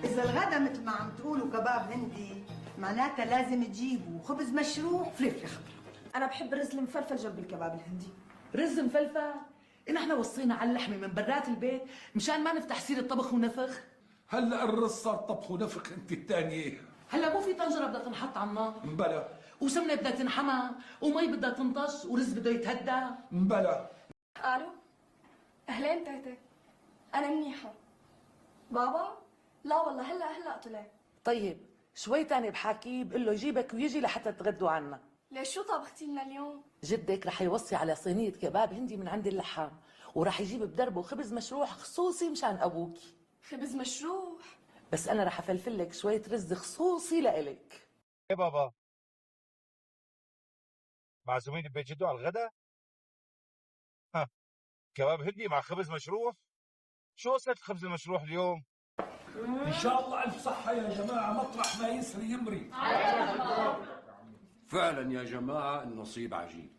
إذا الغدا مثل ما عم تقولوا كباب هندي، معناتها لازم تجيبوا خبز مشروع فلفل خضراء. انا بحب الرز المفلفل جنب الكباب الهندي. رز مفلفل؟ نحن وصينا على اللحمه من برات البيت مشان ما نفتح سيره طبخ ونفخ. هلا الرز صار طبخ ونفخ انت الثانيه. هلا مو في طنجره بدها تنحط على النار؟ مبلا. وسمنه بدها تنحمى ومي بدها تنطش ورز بده يتهدى. مبلا. الو، اهلين تيتي، انا منيحه. بابا؟ لا والله هلا طلع. طيب شوي تاني بحاكيه بقول له يجيبك ويجي لحتى تغدوا عنا. ليش شو طبختي لنا اليوم؟ جدك رح يوصي على صينيه كباب هندي من عند اللحام، وراح يجيب بدربه خبز مشروع خصوصي مشان ابوكي. خبز مشروح؟ بس انا رح افلفل لك شويه رز خصوصي لإلك. ايه بابا، معزومين ببيت جدو على الغداء؟ ها، كباب هندي مع خبز مشروح؟ شو قصة الخبز المشروح اليوم؟ ان شاء الله الف صحه يا جماعه، مطرح ما يسري يمري. فعلا يا جماعة النصيب عجيب.